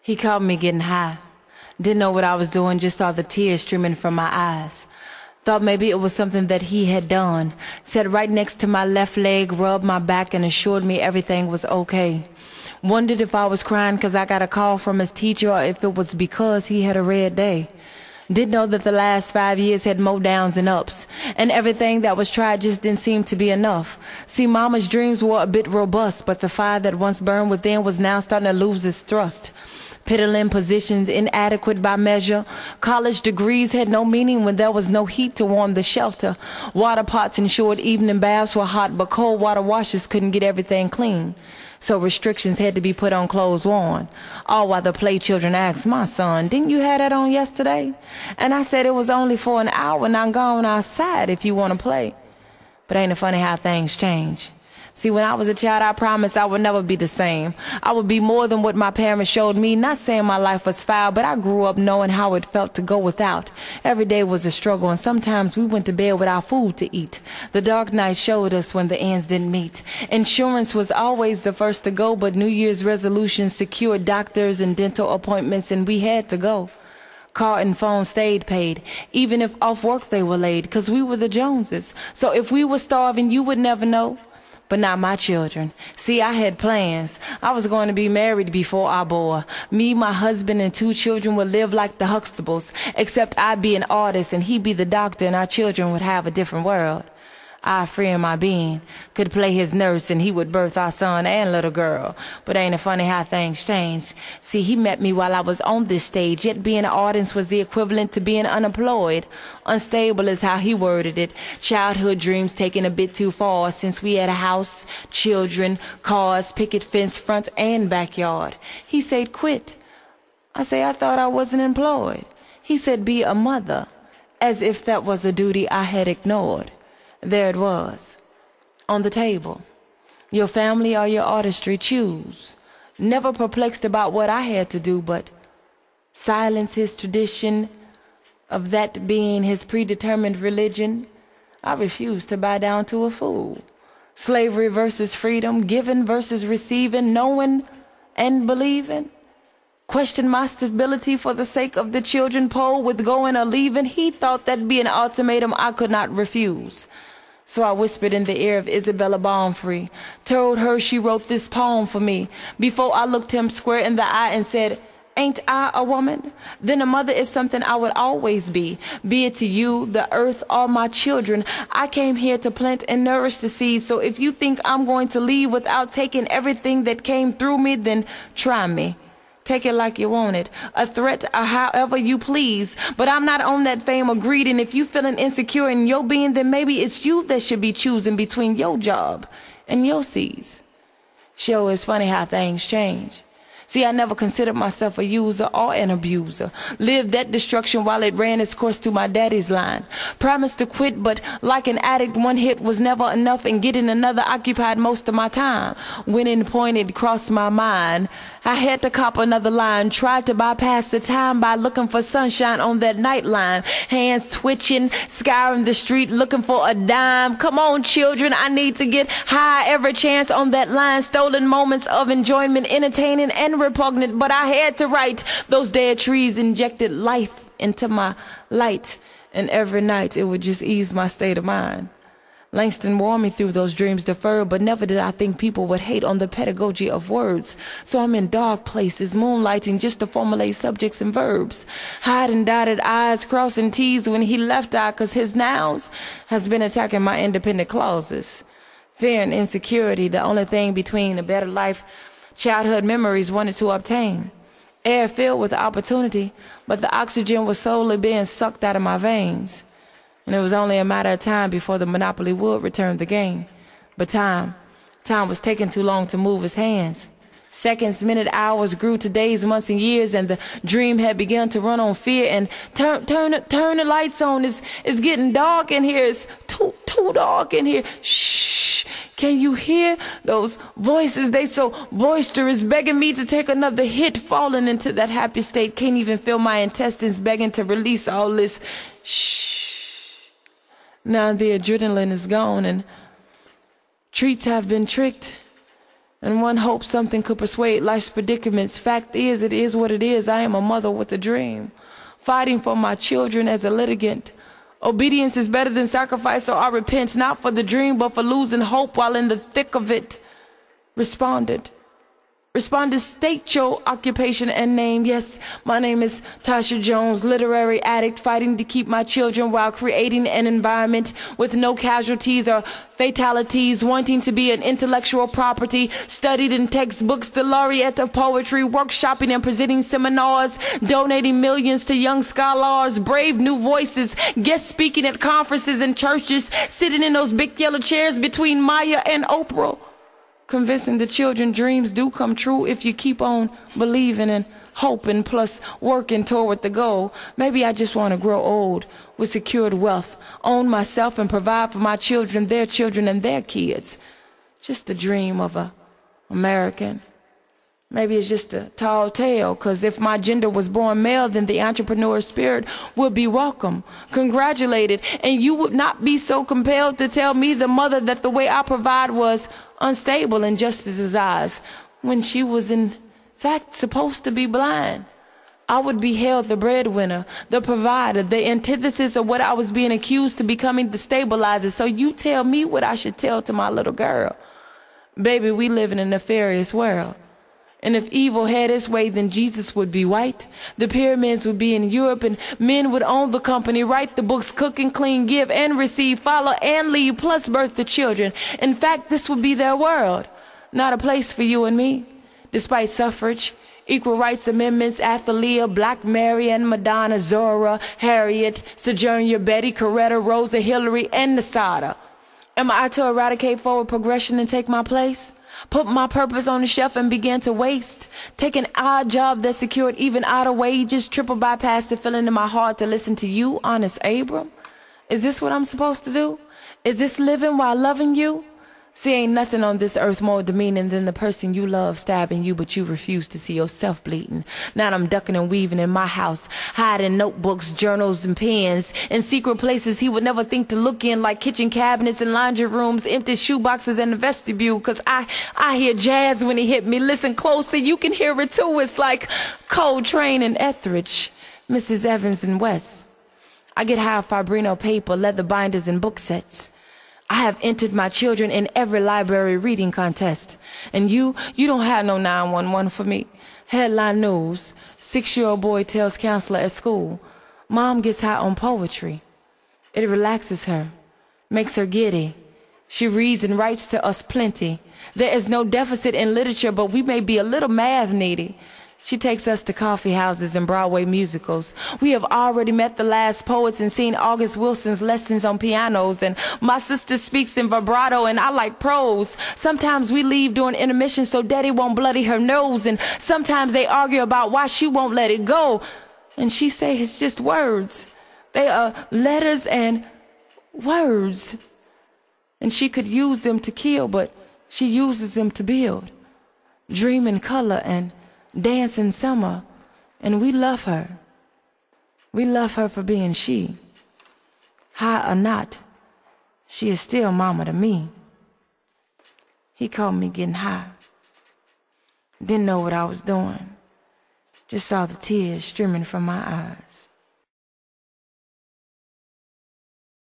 He caught me getting high. Didn't know what I was doing, just saw the tears streaming from my eyes. Thought maybe it was something that he had done. Sat right next to my left leg, rubbed my back and assured me everything was okay. Wondered if I was crying because I got a call from his teacher or if it was because he had a red day. Didn't know that the last 5 years had more downs and ups, and everything that was tried just didn't seem to be enough. See, mama's dreams were a bit robust, but the fire that once burned within was now starting to lose its thrust. Piddling positions inadequate by measure. College degrees had no meaning when there was no heat to warm the shelter. Water pots ensured evening baths were hot, but cold water washes couldn't get everything clean. So restrictions had to be put on clothes worn. All while the play children asked, "My son, didn't you have that on yesterday?" And I said it was only for an hour and I'm going outside if you want to play. But ain't it funny how things change? See, when I was a child, I promised I would never be the same. I would be more than what my parents showed me. Not saying my life was foul, but I grew up knowing how it felt to go without. Every day was a struggle, and sometimes we went to bed without food to eat. The dark night showed us when the ends didn't meet. Insurance was always the first to go, but New Year's resolutions secured doctors and dental appointments, and we had to go. Car and phone stayed paid, even if off work they were laid, 'cause we were the Joneses. So if we were starving, you would never know. But not my children. See, I had plans. I was going to be married before I bore. Me, my husband, and 2 children would live like the Huxtables, except I'd be an artist and he'd be the doctor, and our children would have a different world. I, free in my being, could play his nurse, and he would birth our son and little girl. But ain't it funny how things changed? See, he met me while I was on this stage, yet being an artist was the equivalent to being unemployed. Unstable is how he worded it. Childhood dreams taken a bit too far, since we had a house, children, cars, picket fence, front and backyard. He said, "Quit." I say, "I thought I wasn't employed." He said, "Be a mother," as if that was a duty I had ignored. There it was, on the table. Your family or your artistry, choose. Never perplexed about what I had to do, but silence his tradition of that being his predetermined religion. I refused to bow down to a fool. Slavery versus freedom, giving versus receiving, knowing and believing. Question my stability for the sake of the children, poll with going or leaving. He thought that'd be an ultimatum I could not refuse. So I whispered in the ear of Isabella Baumfree, told her she wrote this poem for me, before I looked him square in the eye and said, "Ain't I a woman? Then a mother is something I would always be it to you, the earth, or my children. I came here to plant and nourish the seeds, so if you think I'm going to leave without taking everything that came through me, then try me. Take it like you want it, a threat or however you please. But I'm not on that fame or greed, and if you feeling insecure in your being, then maybe it's you that should be choosing between your job and your seeds." Sure, it's funny how things change. See, I never considered myself a user or an abuser. Lived that destruction while it ran its course to my daddy's line. Promised to quit, but like an addict, one hit was never enough, and getting another occupied most of my time. When in point it crossed my mind, I had to cop another line. Tried to bypass the time by looking for sunshine on that night line. Hands twitching, scouring the street, looking for a dime. Come on, children, I need to get high every chance on that line. Stolen moments of enjoyment, entertaining and repugnant, but I had to write. Those dead trees injected life into my light, and every night it would just ease my state of mind. Langston wore me through those dreams deferred, but never did I think people would hate on the pedagogy of words. So I'm in dark places, moonlighting just to formulate subjects and verbs. Hiding dotted I's, crossing T's when he left out, 'cause his nouns has been attacking my independent clauses. Fear and insecurity, the only thing between a better life childhood memories wanted to obtain. Air filled with opportunity, but the oxygen was slowly being sucked out of my veins. And it was only a matter of time before the monopoly would return the game. But time was taking too long to move his hands. Seconds, minutes, hours grew to days, months, and years, and the dream had begun to run on fear. And turn the lights on. It's getting dark in here. It's too dark in here. Shh. Can you hear those voices? They so boisterous, begging me to take another hit, falling into that happy state. Can't even feel my intestines begging to release all this. Shh. Now the adrenaline is gone and treats have been tricked, And one hopes something could persuade life's predicaments. Fact is, it is what it is. I am a mother with a dream, fighting for my children as a litigant. Obedience is better than sacrifice, so I repent, not for the dream, but for losing hope while in the thick of it. Responded, state your occupation and name. Yes, my name is Tasha Jones, literary addict, fighting to keep my children while creating an environment with no casualties or fatalities, wanting to be an intellectual property, studied in textbooks, the laureate of poetry, workshopping and presenting seminars, donating millions to young scholars, brave new voices, guest speaking at conferences and churches, sitting in those big yellow chairs between Maya and Oprah. Convincing the children dreams do come true if you keep on believing and hoping, plus working toward the goal. Maybe I just want to grow old with secured wealth, own myself and provide for my children, and their kids. Just the dream of a American. Maybe it's just a tall tale, because if my gender was born male, then the entrepreneur spirit would be welcome, congratulated, and you would not be so compelled to tell me, the mother, that the way I provide was unstable in justice's eyes, when she was in fact supposed to be blind. I would be held the breadwinner, the provider, the antithesis of what I was being accused to becoming the stabilizer. So you tell me what I should tell to my little girl. Baby, we live in a nefarious world. And if evil had its way, then Jesus would be white. The pyramids would be in Europe, and men would own the company, write the books, cook and clean, give and receive, follow and lead, plus birth the children. In fact, this would be their world, not a place for you and me. Despite suffrage, equal rights amendments, Athalia, Black Mary and Madonna, Zora, Harriet, Sojourner, Betty, Coretta, Rosa, Hillary, and Nasada. Am I to eradicate forward progression and take my place? Put my purpose on the shelf and begin to waste? Take an odd job that secured even odder wages? Triple bypass the feeling in my heart to listen to you, honest Abram? Is this what I'm supposed to do? Is this living while loving you? See, ain't nothing on this earth more demeaning than the person you love stabbing you, but you refuse to see yourself bleeding. Now I'm ducking and weaving in my house, hiding notebooks, journals, and pens in secret places he would never think to look in, like kitchen cabinets and laundry rooms, empty shoeboxes in the vestibule, cause I hear jazz when he hit me. Listen closer, you can hear it too. It's like Coltrane and Etheridge, Mrs. Evans and West. I get high Fabrino paper, leather binders, and book sets. I have entered my children in every library reading contest. And you don't have no 911 for me. Headline news, 6-year-old boy tells counselor at school, Mom gets high on poetry. It relaxes her, makes her giddy. She reads and writes to us plenty. There is no deficit in literature, but we may be a little math needy. She takes us to coffee houses and Broadway musicals. We have already met the last poets and seen August Wilson's lessons on pianos. And my sister speaks in vibrato and I like prose. Sometimes we leave during intermission so Daddy won't bloody her nose. And sometimes they argue about why she won't let it go. And she say it's just words. They are letters and words. And she could use them to kill, but she uses them to build. Dream in color and dance in summer, and we love her. We love her for being she. High or not, she is still mama to me. He caught me getting high. Didn't know what I was doing. Just saw the tears streaming from my eyes.